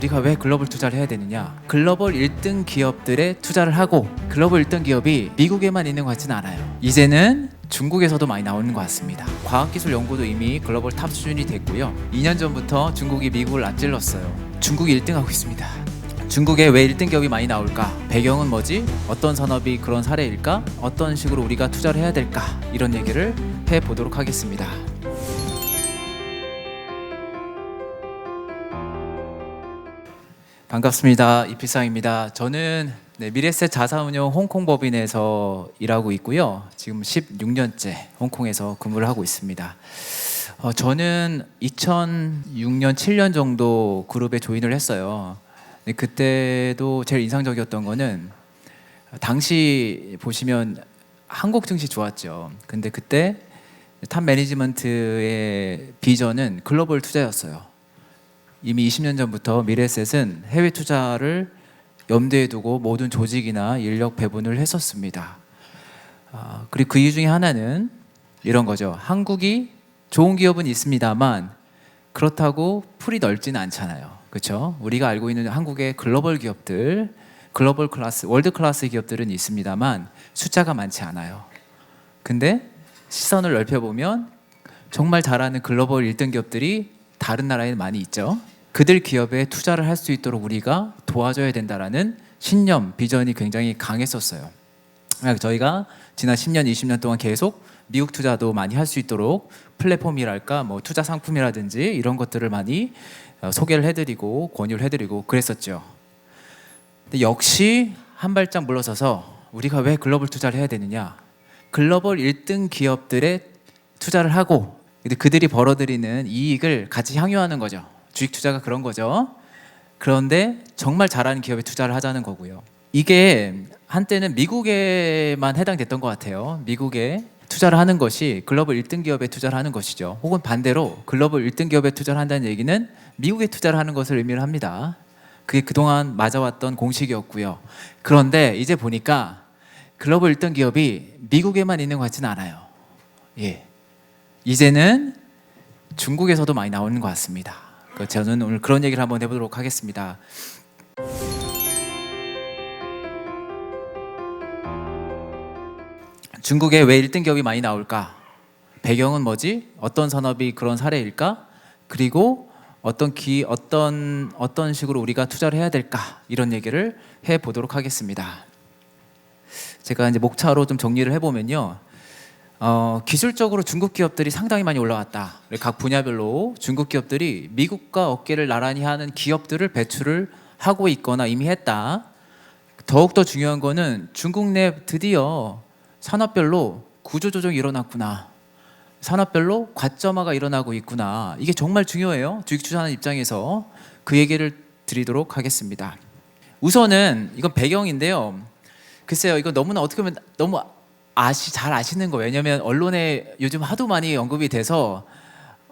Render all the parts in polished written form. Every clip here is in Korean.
우리가 왜 글로벌 투자를 해야 되느냐? 글로벌 1등 기업들에 투자를 하고 글로벌 1등 기업이 미국에만 있는 것 같지는 않아요. 이제는 중국에서도 많이 나오는 것 같습니다. 과학기술 연구도 이미 글로벌 탑 수준이 됐고요. 2년 전부터 중국이 미국을 앞질렀어요. 중국이 1등하고 있습니다. 중국에 왜 1등 기업이 많이 나올까? 배경은 뭐지? 어떤 산업이 그런 사례일까? 어떤 식으로 우리가 투자를 해야 될까? 이런 얘기를 해보도록 하겠습니다. 반갑습니다. 이필상입니다. 저는 미래셋 자산운용 홍콩 법인에서 일하고 있고요. 지금 16년째 홍콩에서 근무를 하고 있습니다. 저는 2006년, 7년 정도 그룹에 조인을 했어요. 그때도 제일 인상적이었던 거는 당시 보시면 한국 증시 좋았죠. 근데 그때 탑 매니지먼트의 비전은 글로벌 투자였어요. 이미 20년 전부터 미래셋은 해외 투자를 염두에 두고 모든 조직이나 인력 배분을 했었습니다. 그리고 그 이유 중에 하나는 이런 거죠. 한국이 좋은 기업은 있습니다만 그렇다고 풀이 넓지는 않잖아요. 그렇죠? 우리가 알고 있는 한국의 글로벌 기업들, 글로벌 클래스, 월드 클래스 기업들은 있습니다만 숫자가 많지 않아요. 근데 시선을 넓혀보면 정말 잘하는 글로벌 1등 기업들이 다른 나라에 많이 있죠. 그들 기업에 투자를 할 수 있도록 우리가 도와줘야 된다라는 신념, 비전이 굉장히 강했었어요. 저희가 지난 10년, 20년 동안 계속 미국 투자도 많이 할 수 있도록 플랫폼이랄까, 뭐 투자 상품이라든지 이런 것들을 많이 소개를 해드리고 권유를 해드리고 그랬었죠. 근데 역시 한 발짝 물러서서 우리가 왜 글로벌 투자를 해야 되느냐? 글로벌 1등 기업들에 투자를 하고 그들이 벌어들이는 이익을 같이 향유하는 거죠. 주식 투자가 그런 거죠. 그런데 정말 잘하는 기업에 투자를 하자는 거고요. 이게 한때는 미국에만 해당됐던 것 같아요. 미국에 투자를 하는 것이 글로벌 1등 기업에 투자를 하는 것이죠. 혹은 반대로 글로벌 1등 기업에 투자를 한다는 얘기는 미국에 투자를 하는 것을 의미를 합니다. 그게 그동안 맞아왔던 공식이었고요. 그런데 이제 보니까 글로벌 1등 기업이 미국에만 있는 것 같지는 않아요. 예. 이제는 중국에서도 많이 나오는 것 같습니다. 저는 오늘 그런 얘기를 한번 해보도록 하겠습니다. 중국에 왜 1등 기업이 많이 나올까? 배경은 뭐지? 어떤 산업이 그런 사례일까? 그리고 어떤 식으로 우리가 투자를 해야 될까? 이런 얘기를 해보도록 하겠습니다. 제가 이제 목차로 좀 정리를 해보면요. 기술적으로 중국 기업들이 상당히 많이 올라왔다. 각 분야별로 중국 기업들이 미국과 어깨를 나란히 하는 기업들을 배출을 하고 있거나 이미 했다. 더욱더 중요한 거는 중국 내 드디어 산업별로 구조조정이 일어났구나. 산업별로 과점화가 일어나고 있구나. 이게 정말 중요해요. 주식 투자하는 입장에서 그 얘기를 드리도록 하겠습니다. 우선은 이건 배경인데요. 글쎄요, 이거 너무나 어떻게 보면 너무 잘 아시는 거예요. 왜냐하면 언론에 요즘 하도 많이 언급이 돼서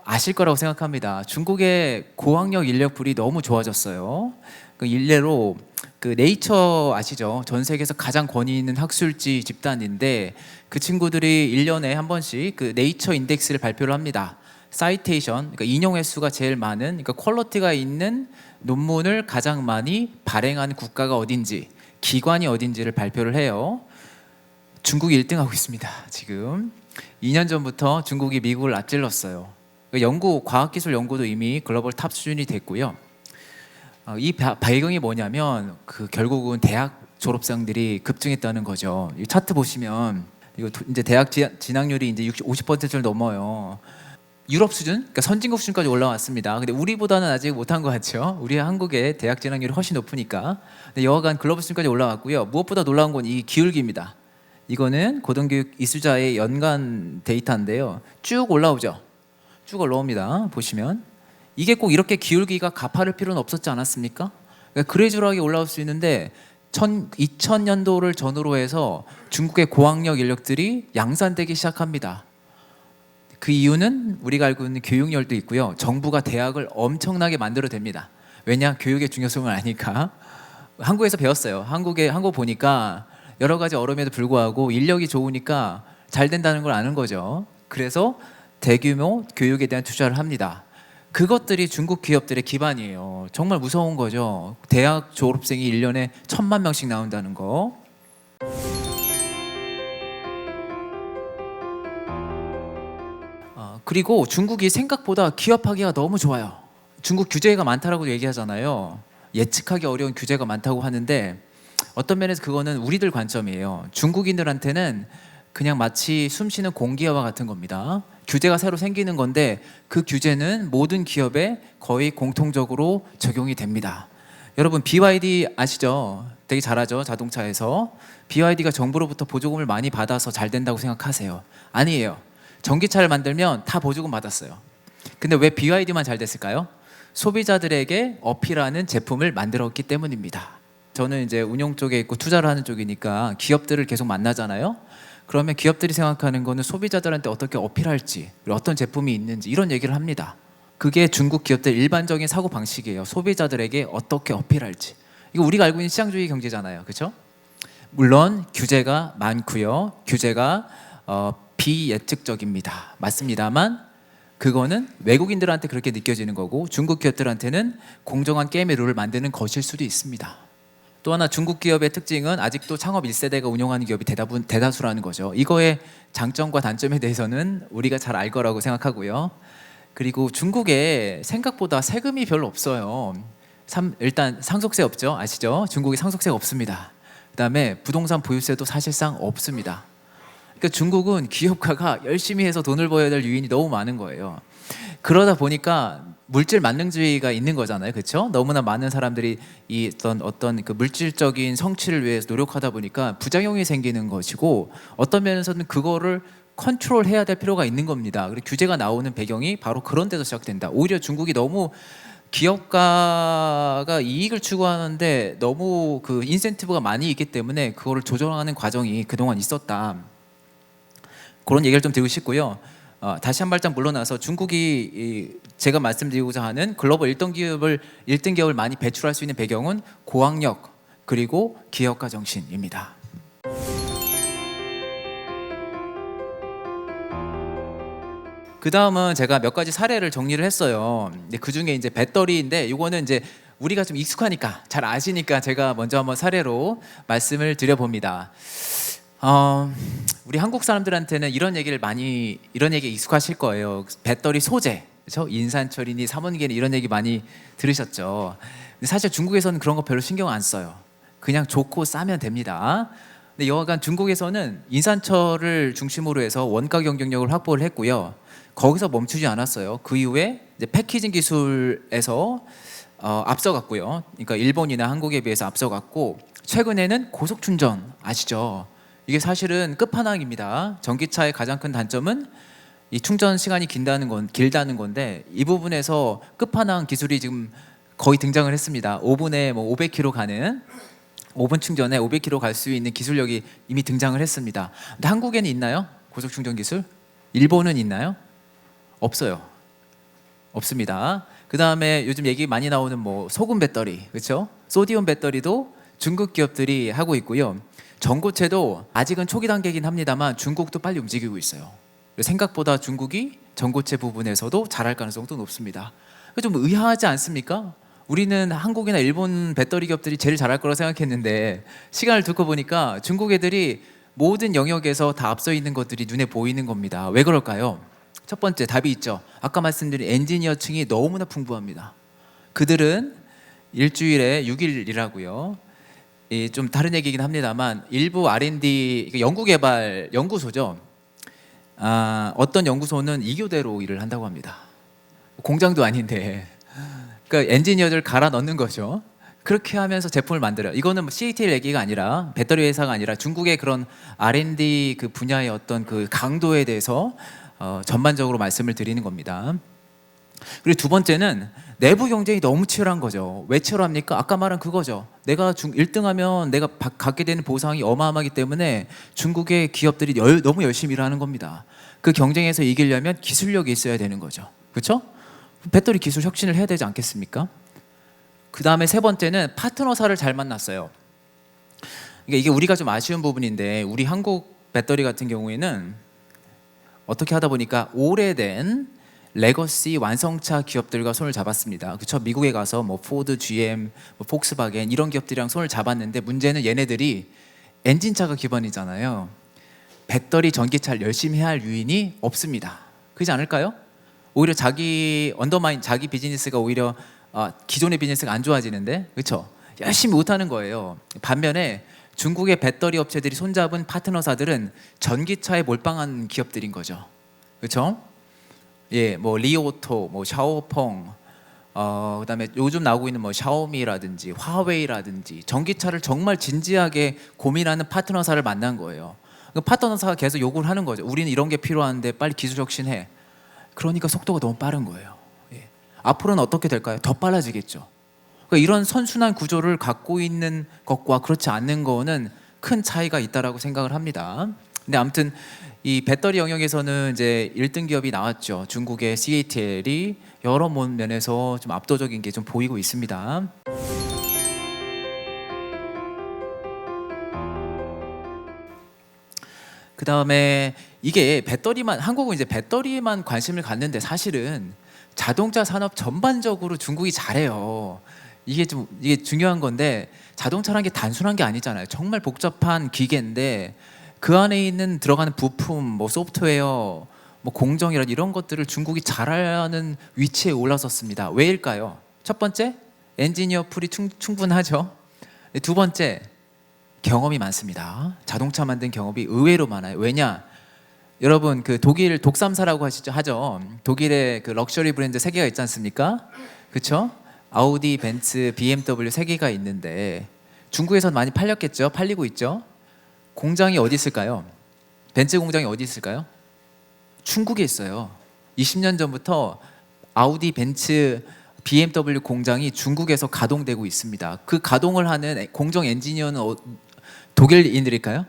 아실 거라고 생각합니다. 중국의 고학력 인력풀이 너무 좋아졌어요. 그 일례로 그 네이처 아시죠? 전 세계에서 가장 권위 있는 학술지 집단인데 그 친구들이 1년에 한 번씩 그 네이처 인덱스를 발표를 합니다. 사이테이션, 그러니까 인용 횟수가 제일 많은, 그러니까 퀄리티가 있는 논문을 가장 많이 발행한 국가가 어딘지, 기관이 어딘지를 발표를 해요. 중국이 1등하고 있습니다. 지금 2년 전부터 중국이 미국을 앞질렀어요. 과학기술 연구도 이미 글로벌 탑 수준이 됐고요. 이 배경이 뭐냐면 결국은 대학 졸업생들이 급증했다는 거죠. 이 차트 보시면 이거 이제 대학 진학률이 이제 50%를 넘어요. 유럽 수준, 그러니까 선진국 수준까지 올라왔습니다. 근데 우리보다는 아직 못한 것 같죠. 우리 한국의 대학 진학률이 훨씬 높으니까. 근데 여하간 글로벌 수준까지 올라왔고요. 무엇보다 놀라운 건 이 기울기입니다. 이거는 고등교육 이수자의 연간 데이터인데요. 쭉 올라오죠. 쭉 올라옵니다. 보시면 이게 꼭 이렇게 기울기가 가파를 필요는 없었지 않았습니까? 그러니까 그래주얼하게 올라올 수 있는데 2000년도를 전후로 해서 중국의 고학력 인력들이 양산되기 시작합니다. 그 이유는 우리가 알고 있는 교육열도 있고요. 정부가 대학을 엄청나게 만들어댑니다. 왜냐? 교육의 중요성을 아니까. 한국에서 배웠어요. 한국 보니까 여러 가지 어려움에도 불구하고 인력이 좋으니까 잘 된다는 걸 아는 거죠. 그래서 대규모 교육에 대한 투자를 합니다. 그것들이 중국 기업들의 기반이에요. 정말 무서운 거죠. 대학 졸업생이 1년에 1,000만 명씩 나온다는 거. 그리고 중국이 생각보다 기업하기가 너무 좋아요. 중국 규제가 많다라고 얘기하잖아요. 예측하기 어려운 규제가 많다고 하는데 어떤 면에서 그거는 우리들 관점이에요. 중국인들한테는 그냥 마치 숨쉬는 공기와 같은 겁니다. 규제가 새로 생기는 건데 그 규제는 모든 기업에 거의 공통적으로 적용이 됩니다. 여러분 BYD 아시죠? 되게 잘하죠, 자동차에서. BYD가 정부로부터 보조금을 많이 받아서 잘 된다고 생각하세요? 아니에요. 전기차를 만들면 다 보조금 받았어요. 근데 왜 BYD만 잘 됐을까요? 소비자들에게 어필하는 제품을 만들었기 때문입니다. 저는 이제 운용 쪽에 있고 투자를 하는 쪽이니까 기업들을 계속 만나잖아요. 그러면 기업들이 생각하는 거는 소비자들한테 어떻게 어필할지, 그리고 어떤 제품이 있는지 이런 얘기를 합니다. 그게 중국 기업들 일반적인 사고 방식이에요. 소비자들에게 어떻게 어필할지. 이거 우리가 알고 있는 시장주의 경제잖아요, 그렇죠? 물론 규제가 많고요. 규제가 비예측적입니다. 맞습니다만 그거는 외국인들한테 그렇게 느껴지는 거고 중국 기업들한테는 공정한 게임의 룰을 만드는 것일 수도 있습니다. 또 하나 중국 기업의 특징은 아직도 창업 1세대가 운영하는 기업이 대다수라는 거죠. 이거의 장점과 단점에 대해서는 우리가 잘 알 거라고 생각하고요. 그리고 중국에 생각보다 세금이 별로 없어요. 일단 상속세 없죠, 아시죠? 중국에 상속세가 없습니다. 그다음에 부동산 보유세도 사실상 없습니다. 그러니까 중국은 기업가가 열심히 해서 돈을 벌어야 될 요인이 너무 많은 거예요. 그러다 보니까 물질 만능주의가 있는 거잖아요, 그렇죠? 너무나 많은 사람들이 어떤 그 물질적인 성취를 위해서 노력하다 보니까 부작용이 생기는 것이고 어떤 면에서는 그거를 컨트롤해야 될 필요가 있는 겁니다. 그리고 규제가 나오는 배경이 바로 그런 데서 시작된다. 오히려 중국이 너무 기업가가 이익을 추구하는데 너무 그 인센티브가 많이 있기 때문에 그거를 조정하는 과정이 그동안 있었다. 그런 얘기를 좀 드리고 싶고요. 다시 한 발짝 물러나서 중국이 제가 말씀드리고자 하는 글로벌 1등 기업을 많이 배출할 수 있는 배경은 고학력 그리고 기업가 정신입니다. 그 다음은 제가 몇 가지 사례를 정리를 했어요. 그 중에 이제 배터리인데 이거는 이제 우리가 좀 익숙하니까 잘 아시니까 제가 먼저 한번 사례로 말씀을 드려봅니다. 우리 한국 사람들한테는 이런 얘기 익숙하실 거예요. 배터리 소재, 그렇죠? 인산철이니 삼원계니 이런 얘기 많이 들으셨죠. 근데 사실 중국에서는 그런 거 별로 신경 안 써요. 그냥 좋고 싸면 됩니다. 근데 여하간 중국에서는 인산철을 중심으로 해서 원가 경쟁력을 확보를 했고요. 거기서 멈추지 않았어요. 그 이후에 이제 패키징 기술에서 앞서갔고요. 그러니까 일본이나 한국에 비해서 앞서갔고 최근에는 고속 충전 아시죠? 이게 사실은 끝판왕입니다. 전기차의 가장 큰 단점은 이 충전 시간이 길다는 건데 이 부분에서 끝판왕 기술이 지금 거의 등장을 했습니다. 5분에 500km 가는 5분 충전에 500km 갈 수 있는 기술력이 이미 등장을 했습니다. 근데 한국에는 있나요? 고속 충전 기술? 일본은 있나요? 없어요. 없습니다. 그 다음에 요즘 얘기 많이 나오는 소금 배터리, 그렇죠? 소디움 배터리도 중국 기업들이 하고 있고요. 전고체도 아직은 초기 단계이긴 합니다만 중국도 빨리 움직이고 있어요. 생각보다 중국이 전고체 부분에서도 잘할 가능성도 높습니다. 좀 의아하지 않습니까? 우리는 한국이나 일본 배터리 기업들이 제일 잘할 거라고 생각했는데 시간을 두고 보니까 중국 애들이 모든 영역에서 다 앞서 있는 것들이 눈에 보이는 겁니다. 왜 그럴까요? 첫 번째 답이 있죠. 아까 말씀드린 엔지니어층이 너무나 풍부합니다. 그들은 일주일에 6일 일하고요. 좀 다른 얘기긴 합니다만 일부 R&D 연구개발 연구소죠. 어떤 연구소는 2교대로 일을 한다고 합니다. 공장도 아닌데 그러니까 엔지니어들 갈아 넣는 거죠. 그렇게 하면서 제품을 만들어요. 이거는 CATL 얘기가 아니라 배터리 회사가 아니라 중국의 그런 R&D 그 분야의 어떤 그 강도에 대해서 전반적으로 말씀을 드리는 겁니다. 그리고 두 번째는 내부 경쟁이 너무 치열한 거죠. 왜 치열합니까? 아까 말한 그거죠. 내가 1등하면 내가 갖게 되는 보상이 어마어마하기 때문에 중국의 기업들이 너무 열심히 일하는 겁니다. 그 경쟁에서 이기려면 기술력이 있어야 되는 거죠. 그렇죠? 배터리 기술 혁신을 해야 되지 않겠습니까? 그 다음에 세 번째는 파트너사를 잘 만났어요. 그러니까 이게 우리가 좀 아쉬운 부분인데 우리 한국 배터리 같은 경우에는 어떻게 하다 보니까 오래된 레거시 완성차 기업들과 손을 잡았습니다. 그쵸? 미국에 가서 뭐 포드, GM, 뭐 폭스바겐 이런 기업들이랑 손을 잡았는데 문제는 얘네들이 엔진차가 기반이잖아요. 배터리 전기차를 열심히 할 유인이 없습니다. 그렇지 않을까요? 오히려 자기 언더마인 자기 비즈니스가 오히려 기존의 비즈니스가 안 좋아지는데, 그렇죠? 열심히 못하는 거예요. 반면에 중국의 배터리 업체들이 손잡은 파트너사들은 전기차에 몰빵한 기업들인 거죠. 그렇죠? 예, 뭐 리오토, 뭐 샤오펑, 그다음에 요즘 나오고 있는 뭐 샤오미라든지 화웨이라든지 전기차를 정말 진지하게 고민하는 파트너사를 만난 거예요. 그 파트너사가 계속 요구를 하는 거죠. 우리는 이런 게 필요한데 빨리 기술 혁신해. 그러니까 속도가 너무 빠른 거예요. 예. 앞으로는 어떻게 될까요? 더 빨라지겠죠. 그러니까 이런 선순환 구조를 갖고 있는 것과 그렇지 않는 거는 큰 차이가 있다라고 생각을 합니다. 근데 아무튼 이 배터리 영역에서는 이제 1등 기업이 나왔죠. 중국의 CATL이 여러 면에서 좀 압도적인 게 좀 보이고 있습니다. 그 다음에 이게 배터리만, 한국은 이제 배터리에만 관심을 갖는데 사실은 자동차 산업 전반적으로 중국이 잘해요. 이게 중요한 건데, 자동차라는 게 단순한 게 아니잖아요. 정말 복잡한 기계인데 그 안에 있는 들어가는 부품, 뭐 소프트웨어, 뭐 공정이라 이런 것들을 중국이 잘하는 위치에 올라섰습니다. 왜일까요? 첫 번째, 엔지니어 풀이 충분하죠. 두 번째, 경험이 많습니다. 자동차 만든 경험이 의외로 많아요. 왜냐? 여러분 그 독일 독삼사라고 하죠. 독일의 그 럭셔리 브랜드 세 개가 있지 않습니까? 그렇죠? 아우디, 벤츠, BMW 세 개가 있는데 중국에선 많이 팔렸겠죠? 팔리고 있죠? 공장이 어디 있을까요? 벤츠 공장이 어디 있을까요? 중국에 있어요. 20년 전부터 아우디, 벤츠, BMW 공장이 중국에서 가동되고 있습니다. 그 가동을 하는 공정 엔지니어는 독일인들일까요?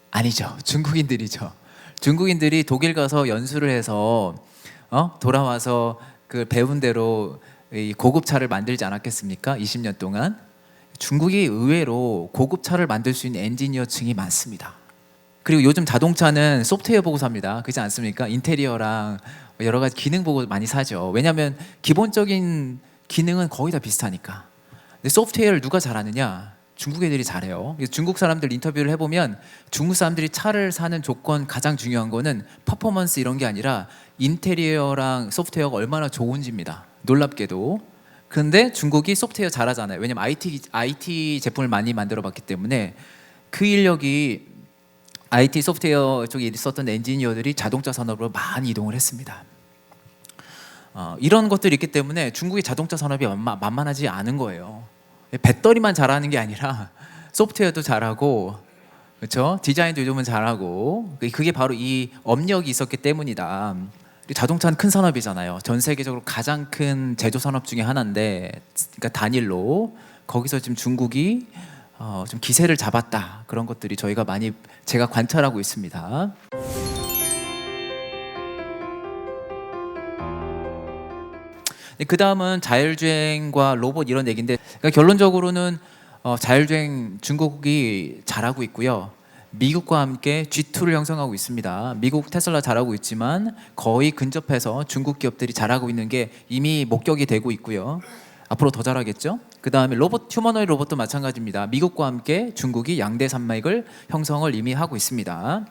아니죠. 중국인들이죠. 중국인들이 독일 가서 연수를 해서 돌아와서 그 배운 대로 이 고급차를 만들지 않았겠습니까? 20년 동안. 중국이 의외로 고급차를 만들 수 있는 엔지니어층이 많습니다. 그리고 요즘 자동차는 소프트웨어 보고 삽니다. 그렇지 않습니까? 인테리어랑 여러 가지 기능 보고 많이 사죠. 왜냐하면 기본적인 기능은 거의 다 비슷하니까. 근데 소프트웨어를 누가 잘하느냐? 중국 애들이 잘해요. 중국 사람들 인터뷰를 해보면 중국 사람들이 차를 사는 조건 가장 중요한 거는 퍼포먼스 이런 게 아니라 인테리어랑 소프트웨어가 얼마나 좋은지입니다. 놀랍게도. 그런데 중국이 소프트웨어 잘하잖아요. 왜냐면 IT 제품을 많이 만들어 봤기 때문에 그 인력이 IT 소프트웨어 쪽에 있었던 엔지니어들이 자동차 산업으로 많이 이동을 했습니다. 이런 것들이 있기 때문에 중국의 자동차 산업이 만만하지 않은 거예요. 배터리만 잘하는 게 아니라 소프트웨어도 잘하고, 그렇죠? 디자인도 요즘은 잘하고, 그게 바로 이 업력이 있었기 때문이다. 자동차는 큰 산업이잖아요. 전 세계적으로 가장 큰 제조 산업 중에 하나인데, 그러니까 단일로 거기서 지금 중국이 좀 기세를 잡았다. 그런 것들이 제가 관찰하고 있습니다. 그 다음은 자율주행과 로봇 이런 얘기인데, 그러니까 결론적으로는 자율주행 중국이 잘하고 있고요. 미국과 함께 G2를 형성하고 있습니다. 미국 테슬라 잘하고 있지만 거의 근접해서 중국 기업들이 잘하고 있는 게 이미 목격이 되고 있고요. 앞으로 더 잘하겠죠. 그 다음에 휴머노이드 로봇도 마찬가지입니다. 미국과 함께 중국이 양대 산맥을 형성을 이미 하고 있습니다.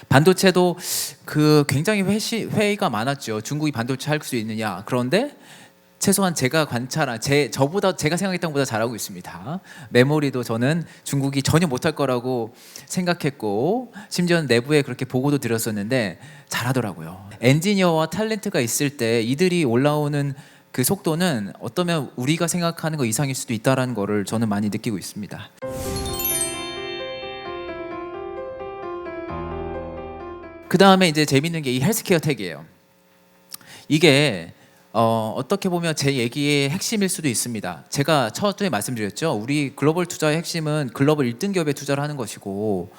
반도체도 굉장히 회의가 많았죠. 중국이 반도체 할 수 있느냐. 그런데 최소한 제가 제가 생각했던 것보다 잘하고 있습니다. 메모리도 저는 중국이 전혀 못할 거라고 생각했고, 심지어는 내부에 그렇게 보고도 드렸었는데 잘하더라고요. 엔지니어와 탤런트가 있을 때 이들이 올라오는 그 속도는 어쩌면 우리가 생각하는 것 이상일 수도 있다는 거를 저는 많이 느끼고 있습니다. 그 다음에 이제 재밌는 게 이 헬스케어 택이에요. 이게 어떻게 보면 제 얘기의 핵심일 수도 있습니다. 제가 처음에 말씀드렸죠. 우리 글로벌 투자의 핵심은 글로벌 1등 기업에 투자를 하는 것이고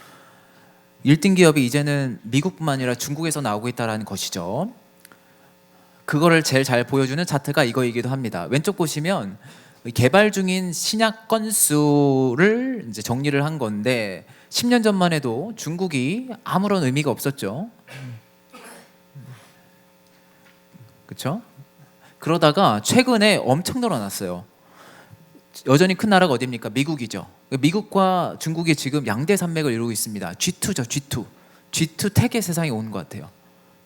1등 기업이 이제는 미국뿐만 아니라 중국에서 나오고 있다는 것이죠. 그거를 제일 잘 보여주는 차트가 이거이기도 합니다. 왼쪽 보시면 개발 중인 신약 건수를 이제 정리를 한 건데 10년 전만 해도 중국이 아무런 의미가 없었죠. 그렇죠? 그러다가 최근에 엄청 늘어났어요. 여전히 큰 나라가 어디입니까? 미국이죠. 미국과 중국이 지금 양대 산맥을 이루고 있습니다. G2죠, G2. G2 tech의 세상이 오는 것 같아요.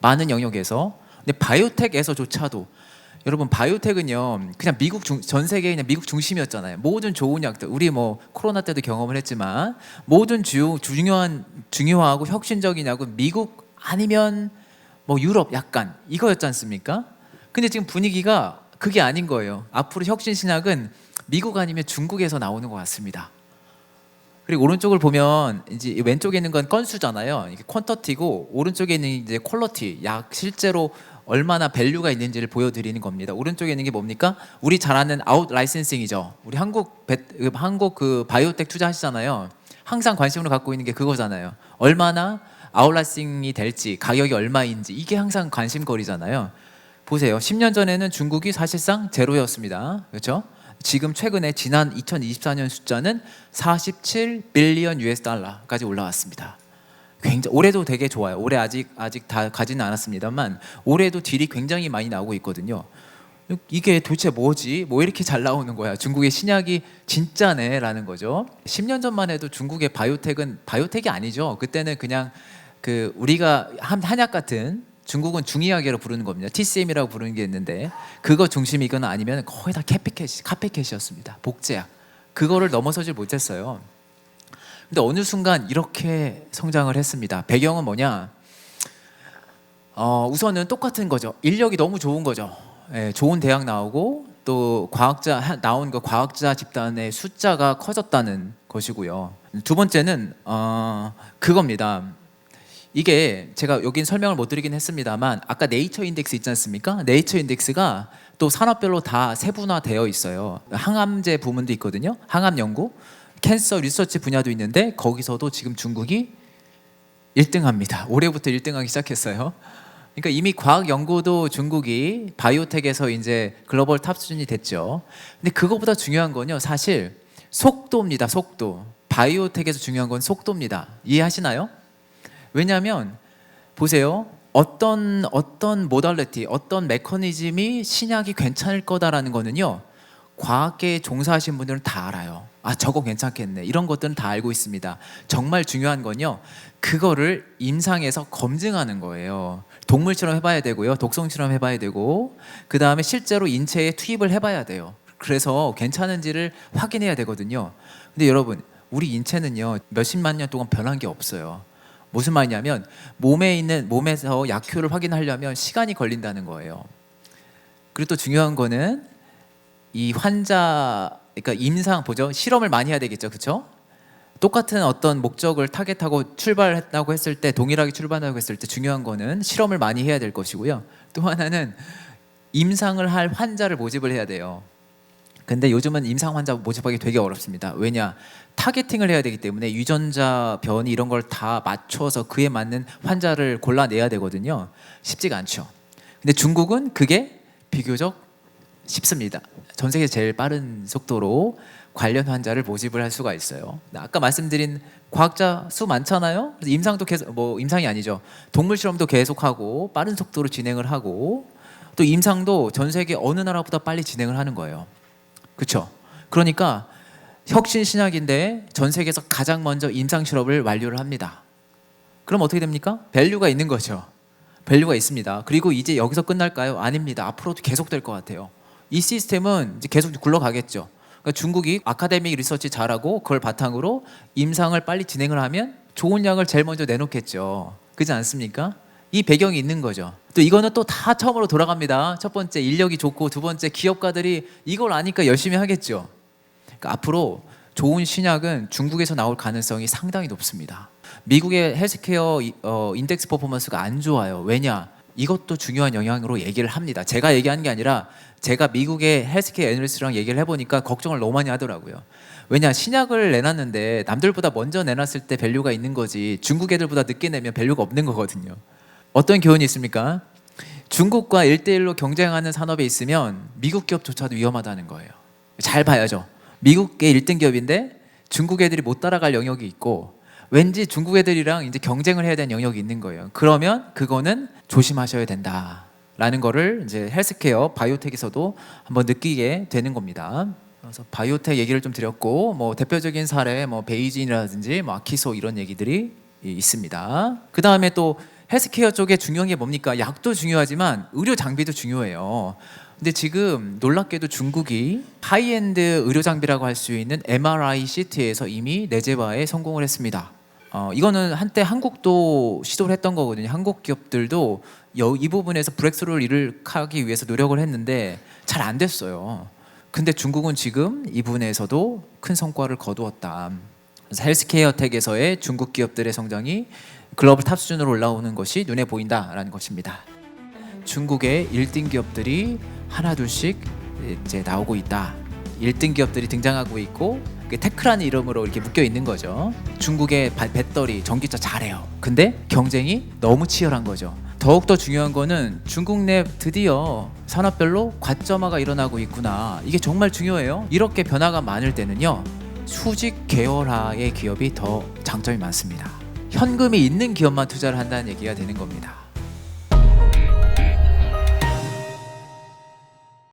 많은 영역에서. 근데 바이오텍에서조차도 여러분 바이오텍은요 그냥 전 세계에 그냥 미국 중심이었잖아요. 모든 좋은 약들 우리 뭐 코로나 때도 경험을 했지만 모든 중요하고 혁신적인 약은 미국 아니면 뭐 유럽 약간 이거였지 않습니까? 근데 지금 분위기가 그게 아닌 거예요. 앞으로 혁신 신약은 미국 아니면 중국에서 나오는 것 같습니다. 그리고 오른쪽을 보면 이제 왼쪽에 있는 건 건수잖아요. 이게 퀀터티고 오른쪽에 있는 이제 퀄러티, 약 실제로 얼마나 밸류가 있는지를 보여드리는 겁니다. 오른쪽에 있는 게 뭡니까? 우리 잘 아는 아웃 라이센싱이죠. 우리 한국 그 바이오텍 투자하시잖아요. 항상 관심으로 갖고 있는 게 그거잖아요. 얼마나 아웃 라이센싱이 될지, 가격이 얼마인지 이게 항상 관심거리잖아요. 보세요. 10년 전에는 중국이 사실상 제로였습니다. 그렇죠? 지금 최근에 지난 2024년 숫자는 47 빌리언 US 달러까지 올라왔습니다. 굉장히 올해도 되게 좋아요. 올해 아직 다 가지는 않았습니다만 올해도 딜이 굉장히 많이 나오고 있거든요. 이게 도대체 뭐지? 뭐 이렇게 잘 나오는 거야? 중국의 신약이 진짜네라는 거죠. 10년 전만 해도 중국의 바이오텍은 바이오텍이 아니죠. 그때는 그냥 그 우리가 한약 같은 중국은 중의학이라고 부르는 겁니다. TCM이라고 부르는 게 있는데 그거 중심이거나 아니면 거의 다 카피캣이었습니다. 복제약. 그거를 넘어서질 못했어요. 근데 어느 순간 이렇게 성장을 했습니다. 배경은 뭐냐? 우선은 똑같은 거죠. 인력이 너무 좋은 거죠. 예, 좋은 대학 나오고 또 과학자 집단의 숫자가 커졌다는 것이고요. 두 번째는 그겁니다. 이게 제가 여긴 설명을 못 드리긴 했습니다만 아까 네이처 인덱스 있지 않습니까? 네이처 인덱스가 또 산업별로 다 세분화되어 있어요. 항암제 부문도 있거든요. 항암 연구, 캔서 리서치 분야도 있는데 거기서도 지금 중국이 1등합니다. 올해부터 1등하기 시작했어요. 그러니까 이미 과학 연구도 중국이 바이오텍에서 이제 글로벌 탑 수준이 됐죠. 근데 그거보다 중요한 건요, 사실 속도입니다. 속도. 바이오텍에서 중요한 건 속도입니다. 이해하시나요? 왜냐하면 보세요. 어떤 모달리티, 어떤 메커니즘이 신약이 괜찮을 거다라는 거는요. 과학계에 종사하신 분들은 다 알아요. 아, 저거 괜찮겠네. 이런 것들은 다 알고 있습니다. 정말 중요한 건요. 그거를 임상에서 검증하는 거예요. 동물처럼 해봐야 되고요. 독성처럼 해봐야 되고 그 다음에 실제로 인체에 투입을 해봐야 돼요. 그래서 괜찮은지를 확인해야 되거든요. 근데 여러분, 우리 인체는요. 몇십만 년 동안 변한 게 없어요. 무슨 말이냐면 몸에서 약효를 확인하려면 시간이 걸린다는 거예요. 그리고 또 중요한 거는 이 환자, 그러니까 임상 보죠. 실험을 많이 해야 되겠죠, 그렇죠? 똑같은 어떤 목적을 타겟하고 출발했다고 했을 때, 동일하게 출발한다고 했을 때 중요한 거는 실험을 많이 해야 될 것이고요. 또 하나는 임상을 할 환자를 모집을 해야 돼요. 근데 요즘은 임상 환자 모집하기 되게 어렵습니다. 왜냐? 타겟팅을 해야 되기 때문에 유전자 변이 이런 걸 다 맞춰서 그에 맞는 환자를 골라내야 되거든요. 쉽지가 않죠. 근데 중국은 그게 비교적 쉽습니다. 전 세계 제일 빠른 속도로 관련 환자를 모집을 할 수가 있어요. 아까 말씀드린 과학자 수 많잖아요. 그래서 임상도 계속, 임상이 아니죠. 동물 실험도 계속하고 빠른 속도로 진행을 하고 또 임상도 전 세계 어느 나라보다 빨리 진행을 하는 거예요. 그렇죠? 그러니까 혁신 신약인데 전 세계에서 가장 먼저 임상 실험을 완료를 합니다. 그럼 어떻게 됩니까? 밸류가 있는 거죠. 밸류가 있습니다. 그리고 이제 여기서 끝날까요? 아닙니다. 앞으로도 계속될 것 같아요. 이 시스템은 이제 계속 굴러가겠죠. 그러니까 중국이 아카데믹 리서치 잘하고 그걸 바탕으로 임상을 빨리 진행을 하면 좋은 약을 제일 먼저 내놓겠죠. 그렇지 않습니까? 이 배경이 있는 거죠. 또 이거는 또 다 처음으로 돌아갑니다. 첫 번째 인력이 좋고 두 번째 기업가들이 이걸 아니까 열심히 하겠죠. 그러니까 앞으로 좋은 신약은 중국에서 나올 가능성이 상당히 높습니다. 미국의 헬스케어 인덱스 퍼포먼스가 안 좋아요. 왜냐? 이것도 중요한 영향으로 얘기를 합니다. 제가 얘기하는 게 아니라 제가 미국의 헬스케어 애널리스트랑 얘기를 해보니까 걱정을 너무 많이 하더라고요. 왜냐? 신약을 내놨는데 남들보다 먼저 내놨을 때 밸류가 있는 거지 중국 애들보다 늦게 내면 밸류가 없는 거거든요. 어떤 교훈이 있습니까? 중국과 1대1로 경쟁하는 산업에 있으면 미국 기업조차도 위험하다는 거예요. 잘 봐야죠. 미국의 1등 기업인데 중국 애들이 못 따라갈 영역이 있고 왠지 중국 애들이랑 이제 경쟁을 해야 되는 영역이 있는 거예요. 그러면 그거는 조심하셔야 된다. 라는 거를 이제 헬스케어, 바이오텍에서도 한번 느끼게 되는 겁니다. 그래서 바이오텍 얘기를 좀 드렸고, 뭐 대표적인 사례, 뭐 베이진이라든지 뭐 아키소 이런 얘기들이 있습니다. 그 다음에 또 헬스케어 쪽에 중요한 게 뭡니까? 약도 중요하지만 의료 장비도 중요해요. 근데 지금 놀랍게도 중국이 하이엔드 의료 장비라고 할 수 있는 MRI CT에서 이미 내재화에 성공을 했습니다. 이거는 한때 한국도 시도를 했던 거거든요. 한국 기업들도 이 부분에서 브렉스루를 이룩하기 위해서 노력을 했는데 잘 안 됐어요. 근데 중국은 지금 이 부분에서도 큰 성과를 거두었다. 그래서 헬스케어 텍에서의 중국 기업들의 성장이 글로벌 탑 수준으로 올라오는 것이 눈에 보인다라는 것입니다. 중국의 1등 기업들이 하나 둘씩 이제 나오고 있다. 1등 기업들이 등장하고 있고 테크라는 이름으로 이렇게 묶여 있는 거죠. 중국의 배터리, 전기차 잘해요. 근데 경쟁이 너무 치열한 거죠. 더욱더 중요한 거는 중국 내 드디어 산업별로 과점화가 일어나고 있구나. 이게 정말 중요해요. 이렇게 변화가 많을 때는요, 수직 계열화의 기업이 더 장점이 많습니다. 현금이 있는 기업만 투자를 한다는 얘기가 되는 겁니다.